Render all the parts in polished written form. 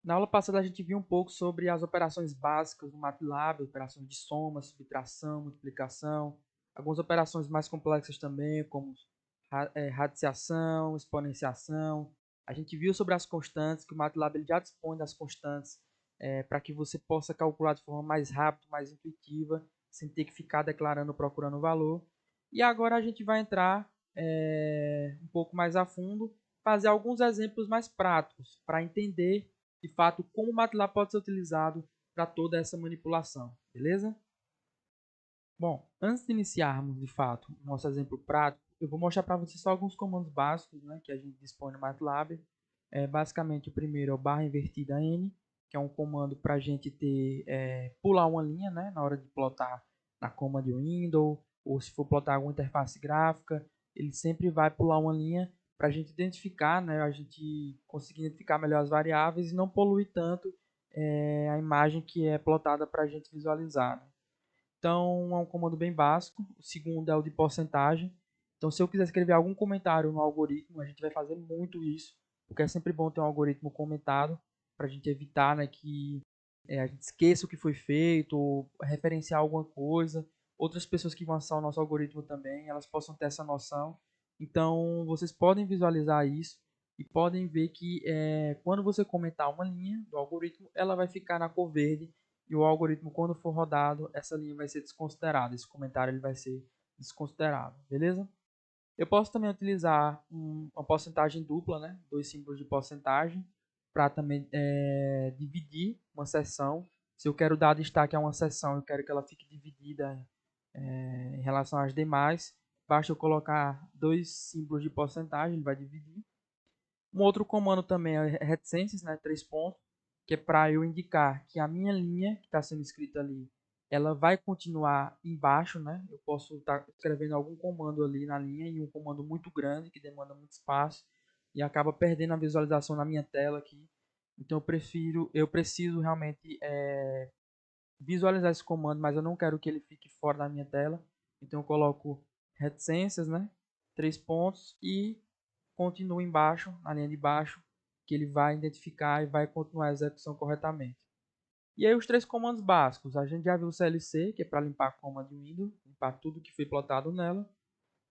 Na aula passada a gente viu um pouco sobre as operações básicas do MATLAB, operações de soma, subtração, multiplicação, algumas operações mais complexas também, como radiciação, exponenciação. A gente viu sobre as constantes, que o MATLAB ele já dispõe das constantes para que você possa calcular de forma mais rápida, mais intuitiva, sem ter que ficar declarando, procurando o valor. E agora a gente vai entrar um pouco mais a fundo, fazer alguns exemplos mais práticos para entender de fato como o MATLAB pode ser utilizado para toda essa manipulação, beleza? Bom, antes de iniciarmos de fato o nosso exemplo prático, eu vou mostrar para vocês só alguns comandos básicos, né, que a gente dispõe no MATLAB. Basicamente o primeiro é o barra invertida N, que é um comando para a gente pular uma linha, né, na hora de plotar na coma de window, ou se for plotar alguma interface gráfica, ele sempre vai pular uma linha para a gente identificar, né, a gente conseguir identificar melhor as variáveis e não poluir tanto a imagem que é plotada para a gente visualizar, né? Então, é um comando bem básico. O segundo é o de porcentagem. Então, se eu quiser escrever algum comentário no algoritmo, a gente vai fazer muito isso, porque é sempre bom ter um algoritmo comentado para a gente evitar, né, que a gente esqueça o que foi feito, ou referenciar alguma coisa. Outras pessoas que vão acessar o nosso algoritmo também, elas possam ter essa noção. Então, vocês podem visualizar isso e podem ver que quando você comentar uma linha do algoritmo, ela vai ficar na cor verde e o algoritmo, quando for rodado, essa linha vai ser desconsiderada, esse comentário ele vai ser desconsiderado, beleza? Eu posso também utilizar uma porcentagem dupla, né? Dois símbolos de porcentagem, para também dividir uma seção. Se eu quero dar destaque a uma seção, eu quero que ela fique dividida em relação às demais, basta eu colocar dois símbolos de porcentagem, ele vai dividir. Um outro comando também é reticências, né, 3 pontos, que é para eu indicar que a minha linha que está sendo escrita ali, ela vai continuar embaixo, né? Eu posso estar escrevendo algum comando ali na linha e um comando muito grande que demanda muito espaço e acaba perdendo a visualização na minha tela aqui. Então eu preciso realmente visualizar esse comando, mas eu não quero que ele fique fora da minha tela. Então eu coloco reticências, né? 3 pontos e continua embaixo, na linha de baixo, que ele vai identificar e vai continuar a execução corretamente. E aí os três comandos básicos, a gente já viu o CLC, que é para limpar a coma de Windows, limpar tudo que foi plotado nela.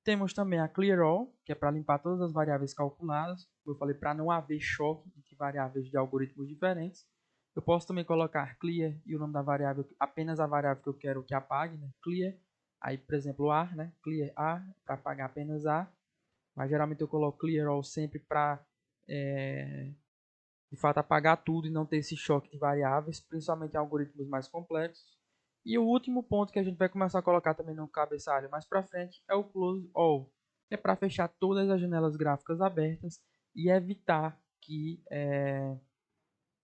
Temos também a Clear All, que é para limpar todas as variáveis calculadas, como eu falei, para não haver choque entre variáveis de algoritmos diferentes. Eu posso também colocar clear e o nome da variável, apenas a variável que eu quero que apague, né? Clear. Aí, por exemplo, A, né? Clear A, para apagar apenas A. Mas geralmente eu coloco clear all sempre para de fato apagar tudo e não ter esse choque de variáveis, principalmente em algoritmos mais complexos. E o último ponto que a gente vai começar a colocar também no cabeçalho mais para frente é o close all, que é para fechar todas as janelas gráficas abertas e evitar que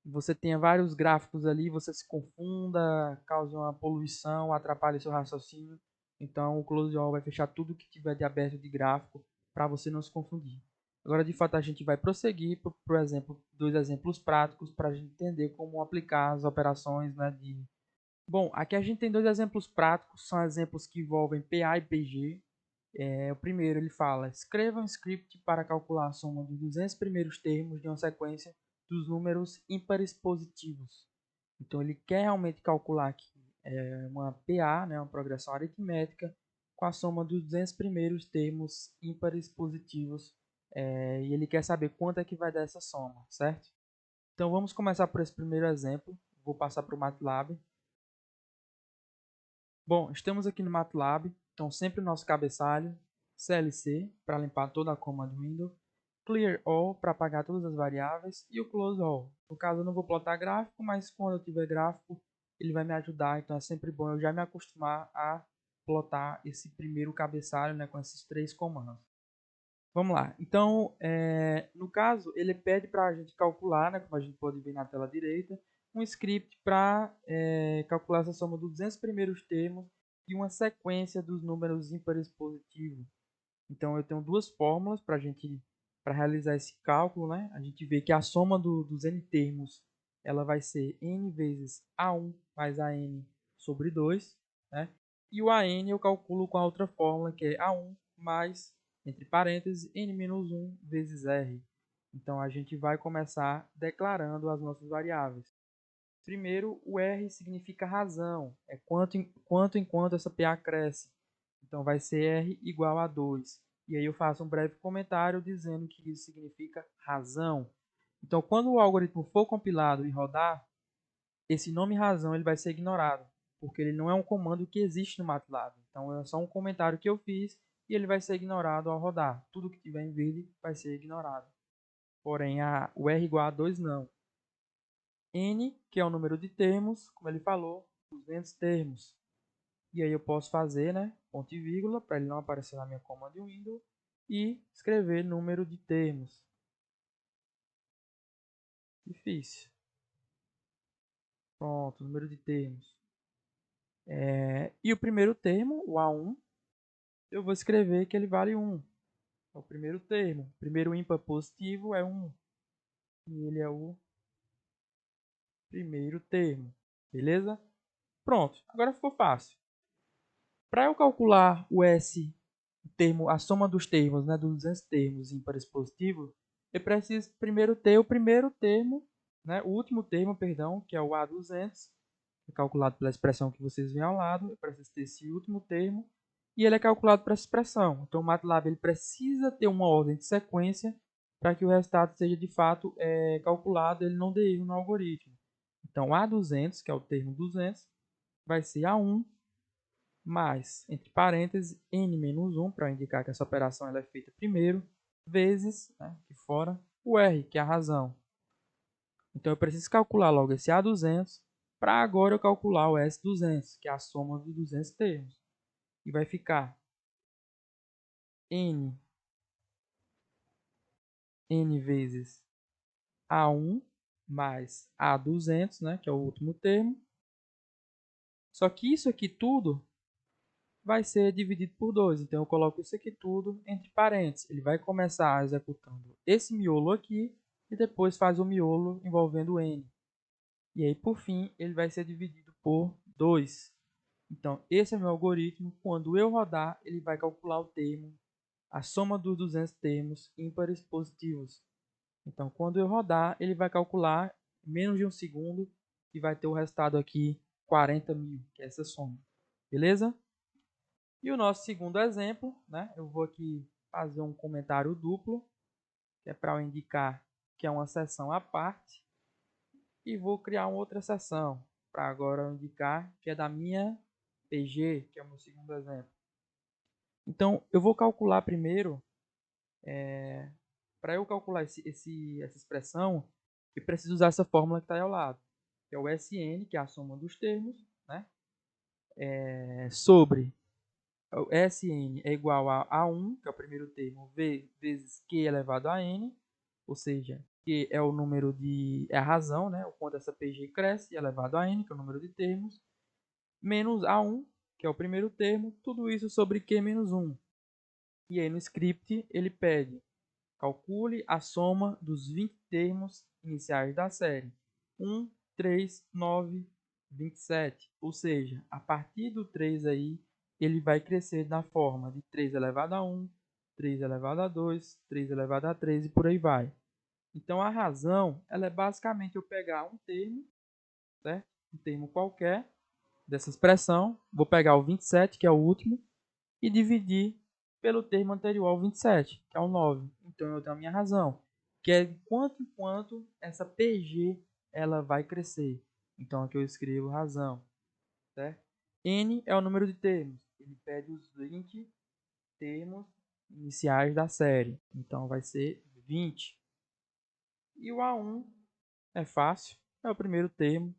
você tenha vários gráficos ali, você se confunda, cause uma poluição, atrapalhe seu raciocínio. Então o close all vai fechar tudo que tiver de aberto de gráfico para você não se confundir. Agora, de fato, a gente vai prosseguir por exemplo, dois exemplos práticos para a gente entender como aplicar as operações, né, de... Bom, aqui a gente tem dois exemplos práticos, são exemplos que envolvem PA e PG. O primeiro ele fala: escreva um script para calcular a soma dos 200 primeiros termos de uma sequência dos números ímpares positivos. Então ele quer realmente calcular aqui uma PA, né, uma progressão aritmética, com a soma dos 200 primeiros termos ímpares positivos, e ele quer saber quanto é que vai dar essa soma, certo? Então vamos começar por esse primeiro exemplo. Vou passar para o MATLAB. Bom, estamos aqui no MATLAB, então sempre o nosso cabeçalho, CLC para limpar toda a coma do Windows, Clear All para apagar todas as variáveis e o Close All. No caso eu não vou plotar gráfico, mas quando eu tiver gráfico ele vai me ajudar, então é sempre bom eu já me acostumar a plotar esse primeiro cabeçalho, né, com esses três comandos. Vamos lá, então no caso ele pede para a gente calcular, né, como a gente pode ver na tela direita, um script para calcular essa soma dos 200 primeiros termos e uma sequência dos números ímpares positivos. Então eu tenho duas fórmulas para realizar esse cálculo, né? A gente vê que a soma dos n termos ela vai ser n vezes a1 mais an sobre 2, né? E o an eu calculo com a outra fórmula que é a1 mais, entre parênteses, n-1 vezes r. Então, a gente vai começar declarando as nossas variáveis. Primeiro, o R significa razão, é quanto em quanto essa PA cresce. Então, vai ser R igual a 2. E aí eu faço um breve comentário dizendo que isso significa razão. Então, quando o algoritmo for compilado e rodar, esse nome razão ele vai ser ignorado, porque ele não é um comando que existe no MATLAB. Então, é só um comentário que eu fiz e ele vai ser ignorado ao rodar. Tudo que tiver em verde vai ser ignorado. Porém, o R igual a 2 não. N, que é o número de termos, como ele falou, 200 termos. E aí eu posso fazer, né, ponto e vírgula, para ele não aparecer na minha command window, e escrever número de termos. Difícil. Pronto, número de termos. E o primeiro termo, o A1, eu vou escrever que ele vale 1. É o primeiro termo. O primeiro ímpar positivo é 1. E ele é o primeiro termo. Beleza? Pronto, agora ficou fácil. Para eu calcular o S, a soma dos termos, né, dos 200 termos ímpares positivos, eu preciso primeiro ter o primeiro termo, né, o último termo, perdão, que é o A200, é calculado pela expressão que vocês veem ao lado. Eu preciso ter esse último termo e ele é calculado por essa expressão. Então, o MATLAB ele precisa ter uma ordem de sequência para que o resultado seja de fato calculado, ele não dê erro no algoritmo. Então, A200, que é o termo 200, vai ser A1 mais, entre parênteses, n-1, para indicar que essa operação ela é feita primeiro, vezes, né, aqui fora, o r, que é a razão. Então, eu preciso calcular logo esse A200, para agora eu calcular o S200, que é a soma dos 200 termos. E vai ficar n vezes A1 mais A200, né, que é o último termo. Só que isso aqui tudo vai ser dividido por 2. Então, eu coloco isso aqui tudo entre parênteses. Ele vai começar executando esse miolo aqui e depois faz o miolo envolvendo n. E aí, por fim, ele vai ser dividido por 2. Então, esse é o meu algoritmo. Quando eu rodar, ele vai calcular o termo, a soma dos 200 termos ímpares positivos. Então, quando eu rodar, ele vai calcular em menos de um segundo e vai ter o resultado aqui 40.000, que é essa soma. Beleza? E o nosso segundo exemplo, né? Eu vou aqui fazer um comentário duplo, que é para eu indicar que é uma seção à parte. E vou criar uma outra seção, para agora eu indicar que é da minha PG, que é o meu segundo exemplo. Então, eu vou calcular primeiro, para eu calcular essa expressão, eu preciso usar essa fórmula que está aí ao lado, que é o Sn, que é a soma dos termos, né? Sobre o Sn é igual a A1, que é o primeiro termo, vezes Q elevado a N, ou seja, Q é o número é a razão, né? O quanto essa PG cresce, elevado a N, que é o número de termos, menos A1, que é o primeiro termo, tudo isso sobre Q menos 1. E aí no script ele pede, calcule a soma dos 20 termos iniciais da série. 1, 3, 9, 27. Ou seja, a partir do 3 aí, ele vai crescer na forma de 3 elevado a 1, 3 elevado a 2, 3 elevado a 3 e por aí vai. Então, a razão ela é basicamente eu pegar um termo, certo? Um termo qualquer dessa expressão, vou pegar o 27, que é o último, e dividir pelo termo anterior ao 27, que é o 9. Então, eu tenho a minha razão, que é quanto em quanto essa PG ela vai crescer. Então, aqui eu escrevo razão. Certo? N é o número de termos. Ele pede os 20 termos iniciais da série. Então, vai ser 20. E o A1 é fácil. É o primeiro termo.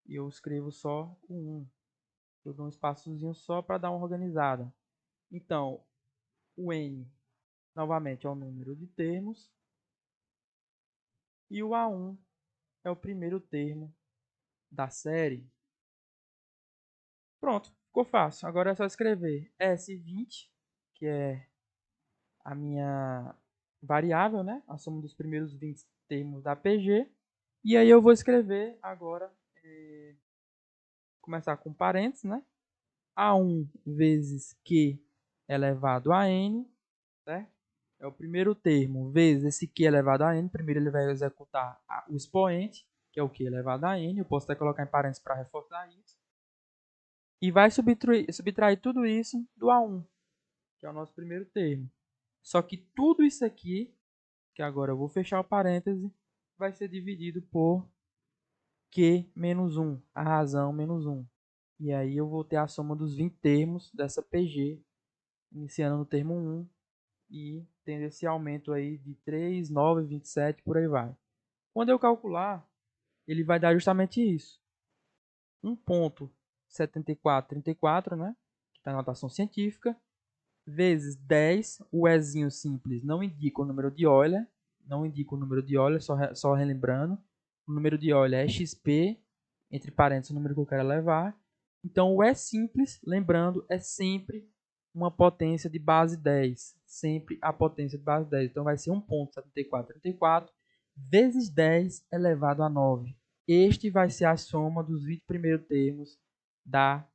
E eu escrevo só o 1. Eu dou um espaçozinho só para dar uma organizada. Então, o N novamente é o número de termos. E o A1 é o primeiro termo da série. Pronto, ficou fácil. Agora é só escrever S20, que é a minha variável, né? A soma dos primeiros 20 termos da PG. E aí eu vou escrever agora, começar com parênteses, né? A1 vezes Q elevado a N, certo? é o primeiro termo vezes esse q elevado a n. Primeiro ele vai executar o expoente, que é o q elevado a n. Eu posso até colocar em parênteses para reforçar isso. E vai subtrair tudo isso do A1, que é o nosso primeiro termo. Só que tudo isso aqui, que agora eu vou fechar o parêntese, vai ser dividido por Q menos 1, a razão menos 1. E aí eu vou ter a soma dos 20 termos dessa PG, iniciando no termo 1 e tendo esse aumento aí de 3, 9, 27, por aí vai. Quando eu calcular, ele vai dar justamente isso. 1,7434, né? Que está na notação científica, vezes 10, o Ezinho simples não indica o número de Euler, só relembrando, o número de Euler é XP, entre parênteses o número que eu quero levar. Então o E simples, lembrando, é sempre uma potência de base 10, sempre a potência de base 10. Então vai ser 1,7434 vezes 10 elevado a 9. Este vai ser a soma dos 20 primeiros termos da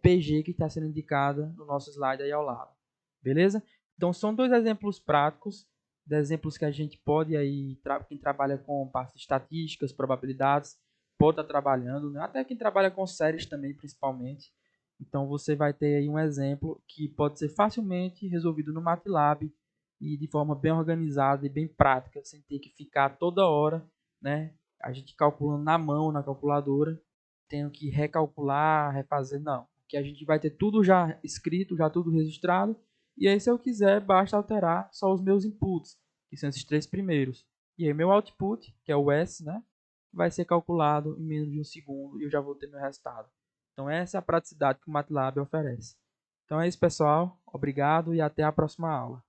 PG que está sendo indicada no nosso slide aí ao lado. Beleza? Então são dois exemplos práticos, de exemplos que a gente pode aí, quem trabalha com parte de estatísticas, probabilidades, pode estar trabalhando, né? Até quem trabalha com séries também, principalmente. Então você vai ter aí um exemplo que pode ser facilmente resolvido no MATLAB e de forma bem organizada e bem prática, sem ter que ficar toda hora, né? A gente calculando na mão, na calculadora, tendo que recalcular, refazer, não. Porque a gente vai ter tudo já escrito, já tudo registrado, e aí se eu quiser, basta alterar só os meus inputs, que são esses três primeiros. E aí meu output, que é o S, né, vai ser calculado em menos de um segundo e eu já vou ter meu resultado. Então essa é a praticidade que o MATLAB oferece. Então é isso, pessoal. Obrigado e até a próxima aula.